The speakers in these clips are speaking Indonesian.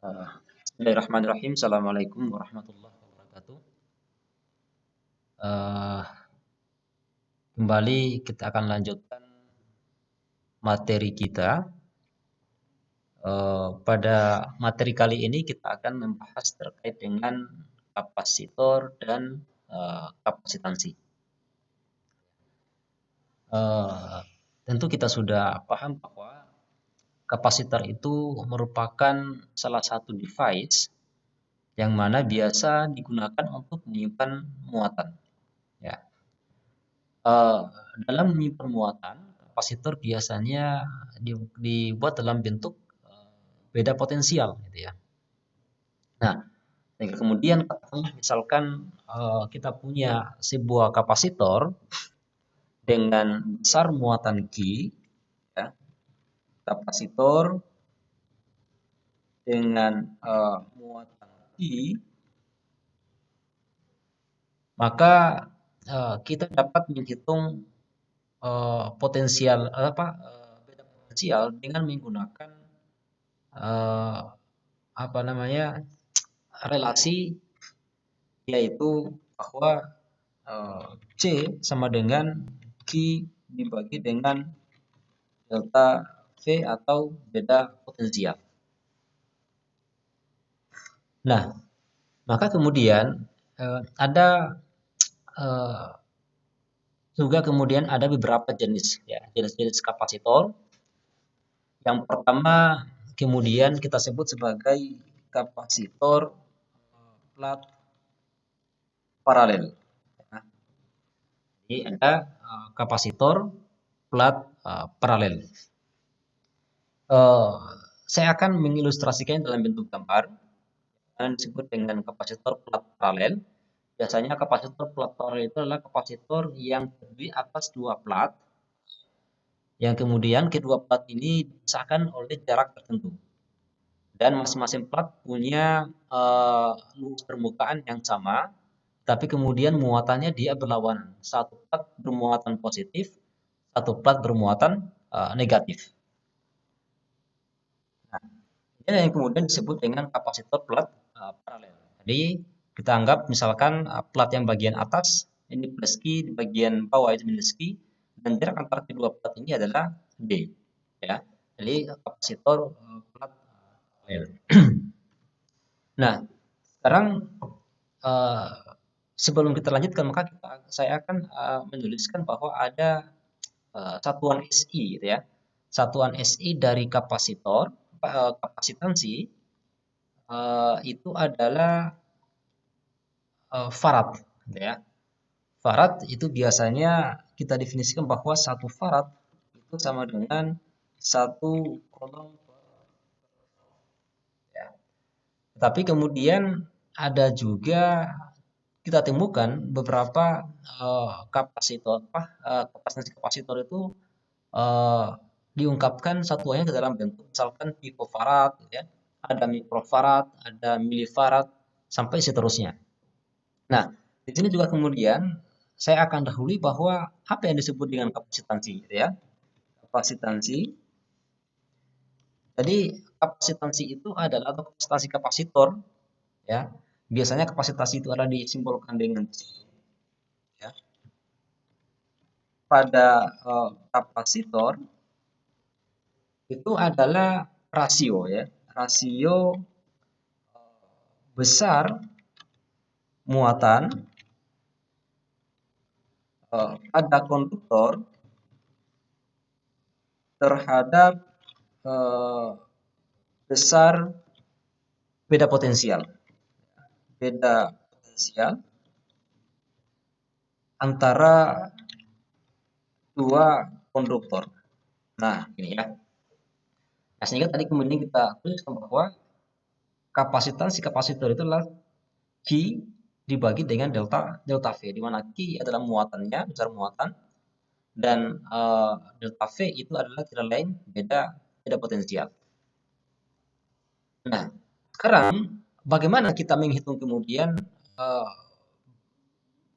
Bismillahirrahmanirrahim. Assalamualaikum warahmatullahi wabarakatuh. Eh, Kembali kita akan lanjutkan materi kita. Pada materi kali ini kita akan membahas terkait dengan kapasitor dan kapasitansi. Tentu kita sudah paham bahwa kapasitor itu merupakan salah satu device yang mana biasa digunakan untuk menyimpan muatan. Ya. Dalam menyimpan muatan, kapasitor biasanya dibuat dalam bentuk beda potensial, gitu ya. Nah, sehingga kemudian misalkan kita punya sebuah kapasitor dengan besar muatan Q, ya, kapasitor dengan muatan Q, maka kita dapat menghitung potensial beda potensial dengan menggunakan relasi, yaitu bahwa C sama dengan Q dibagi dengan delta V atau beda potensial. Nah, maka kemudian ada juga kemudian ada beberapa jenis, ya, jenis kapasitor. Yang pertama kemudian kita sebut sebagai kapasitor plat paralel. Jadi ada kapasitor plat paralel. Saya akan mengilustrasikan dalam bentuk gambar yang disebut dengan kapasitor plat paralel. Biasanya kapasitor plat paralel itu adalah kapasitor yang terdiri atas dua plat, yang kemudian kedua plat ini dipisahkan oleh jarak tertentu, dan masing-masing plat punya luas permukaan yang sama, tapi kemudian muatannya dia berlawanan. Satu plat bermuatan positif, satu plat bermuatan negatif. Nah, ini yang kemudian disebut dengan kapasitor plat paralel. Jadi kita anggap misalkan plat yang bagian atas ini plus Q, di bagian bawah itu minus Q, dan jarak antara kedua plat ini adalah D. Ya, jadi kapasitor plat paralel. Nah, sekarang sebelum kita lanjutkan, maka saya akan menuliskan bahwa ada satuan SI, gitu ya. Satuan SI dari kapasitor, kapasitansi itu adalah farad, gitu ya. Farad itu biasanya kita definisikan bahwa satu farad itu sama dengan satu kolom, ya. Tapi kemudian ada juga kita temukan beberapa kapasitor itu diungkapkan satuannya ke dalam bentuk misalkan picofarad, gitu ya. Ada mikrofarad, ada milifarad, sampai seterusnya. Nah, di sini juga kemudian saya akan dahului bahwa apa yang disebut dengan kapasitansi, gitu ya. Kapasitansi. Jadi kapasitansi itu adalah, atau kapasitansi kapasitor, ya. Biasanya kapasitansi itu adalah disimbolkan dengan C, ya. Pada kapasitor itu adalah rasio, ya. Rasio besar muatan pada konduktor terhadap besar beda potensial. Beda potensial antara dua konduktor. Nah, ini ya. Nah, sehingga tadi kemudian kita tuliskan bahwa kapasitansi kapasitor itu adalah Q dibagi dengan delta V, di mana Q adalah muatannya, besar muatan, dan delta V itu adalah tidak lain beda potensial. Nah, sekarang bagaimana kita menghitung kemudian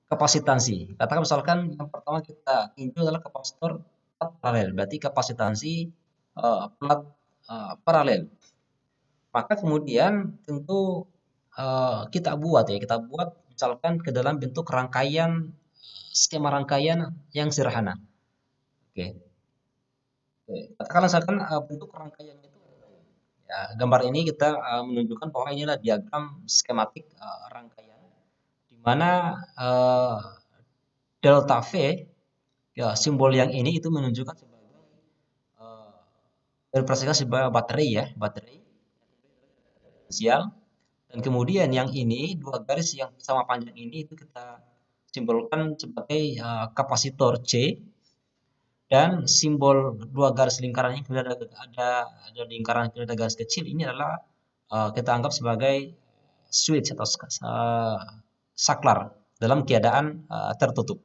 kapasitansi? Katakan misalkan yang pertama kita tinjau adalah kapasitor plat paralel, berarti kapasitansi plat paralel. Maka kemudian tentu kita buat misalkan ke dalam bentuk rangkaian, skema rangkaian yang sederhana. Oke. Oke. Katakanlah misalkan bentuk rangkaian itu, ya, gambar ini kita menunjukkan bahwa inilah diagram skematik rangkaian di mana delta V, ya, simbol yang ini itu menunjukkan sebagai representasi sebagai baterai, ya, baterai potensial. Dan kemudian yang ini dua garis yang sama panjang ini itu kita simbolkan sebagai kapasitor C, dan simbol dua garis lingkaran ini kemudian ada lingkaran kemudian ada garis kecil ini adalah kita anggap sebagai switch atau saklar dalam keadaan tertutup.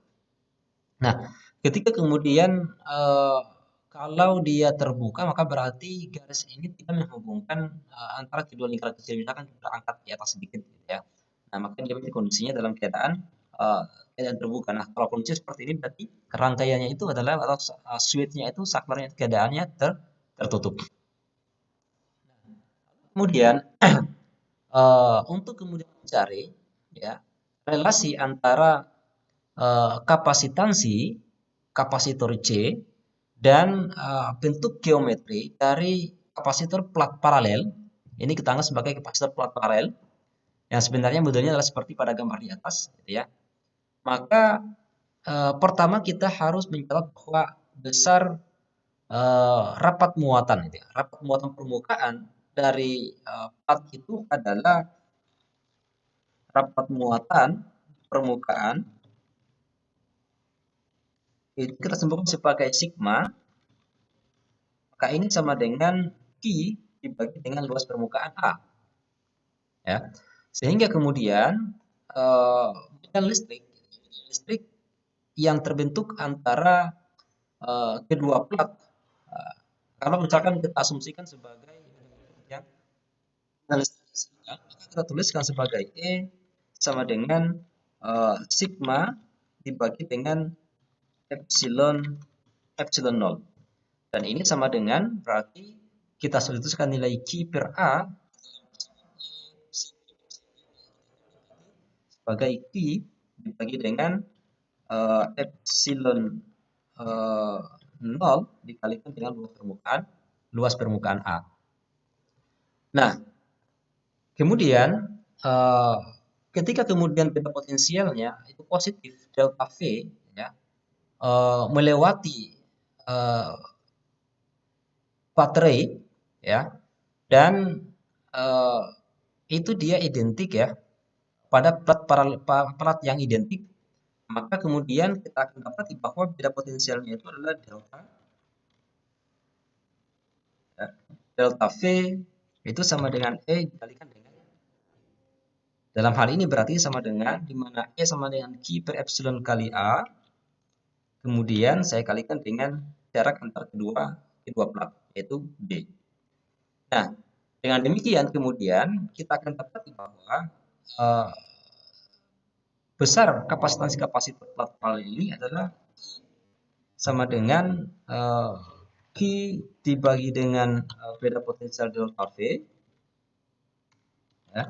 Nah, ketika kemudian kalau dia terbuka maka berarti garis ini tidak menghubungkan antara kedua lingkaran kecil, misalkan kita angkat di atas sedikit gitu ya. Nah, maka dia berarti kondisinya dalam keadaan terbuka. Nah, kalau kondisi seperti ini berarti rangkaiannya itu adalah atau switch-nya itu saklarnya keadaannya tertutup. Kemudian untuk kemudian mencari, ya, relasi antara kapasitansi kapasitor C dan bentuk geometri dari kapasitor plat paralel. Ini kita anggap sebagai kapasitor plat paralel yang sebenarnya modelnya adalah seperti pada gambar di atas, gitu ya. Maka pertama kita harus mencatat bahwa besar rapat muatan, gitu ya. Rapat muatan permukaan dari plat itu adalah rapat muatan permukaan itu kita sebutkan sebagai sigma, maka ini sama dengan Q dibagi dengan luas permukaan A. Ya. Sehingga kemudian medan listrik yang terbentuk antara kedua plat, kalau misalkan kita asumsikan sebagai ya, medan listrik, maka kita tuliskan sebagai E sama dengan sigma dibagi dengan epsilon 0. Dan ini sama dengan berarti kita substitusikan nilai Q per A sebagai Q dibagi dengan epsilon 0 dikalikan dengan luas permukaan A. Nah, kemudian ketika kemudian beta potensialnya itu positif delta V, ya, melewati baterai, ya, dan itu dia identik, ya, pada plat yang identik, maka kemudian kita akan dapat bahwa beda potensialnya itu adalah delta, ya, delta V itu sama dengan E dikalikan dengan, dalam hal ini berarti sama dengan dimana E sama dengan Q per epsilon kali A, kemudian saya kalikan dengan jarak antar kedua plat, yaitu D. Nah, dengan demikian kemudian kita akan dapat bahwa besar kapasitor plat paralel ini adalah sama dengan Q dibagi dengan beda potensial delta V, ya,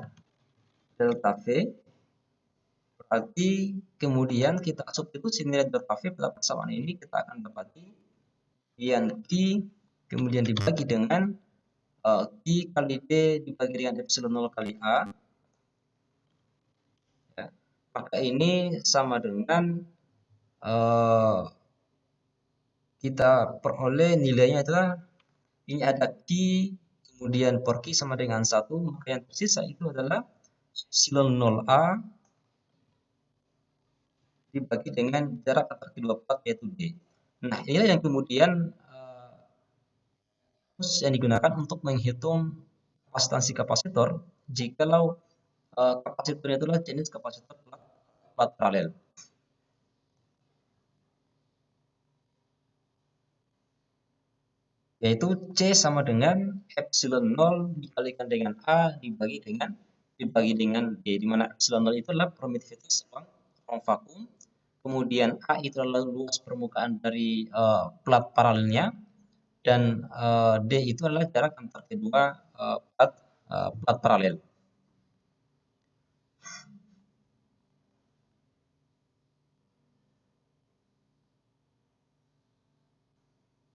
delta V, berarti kemudian kita substitusi nilai delta V pada persamaan ini, kita akan dapati yang Q kemudian dibagi dengan Q kali D dibagi dengan epsilon 0 kali A, ya. Maka ini sama dengan kita peroleh nilainya adalah ini ada Q kemudian per Q sama dengan 1, maka yang tersisa itu adalah epsilon 0A dibagi dengan jarak antar kedua plat yaitu D. Nah, inilah yang kemudian yang digunakan untuk menghitung kapasitansi kapasitor jikalau kapasitornya itulah jenis kapasitor plat paralel. Yaitu C sama dengan epsilon 0 dikalikan dengan A dibagi dengan D, di mana epsilon 0 itu adalah permitivitas ruang vakum, kemudian A itu adalah luas permukaan dari plat paralelnya, dan D itu adalah jarak antar kedua plat plat paralel.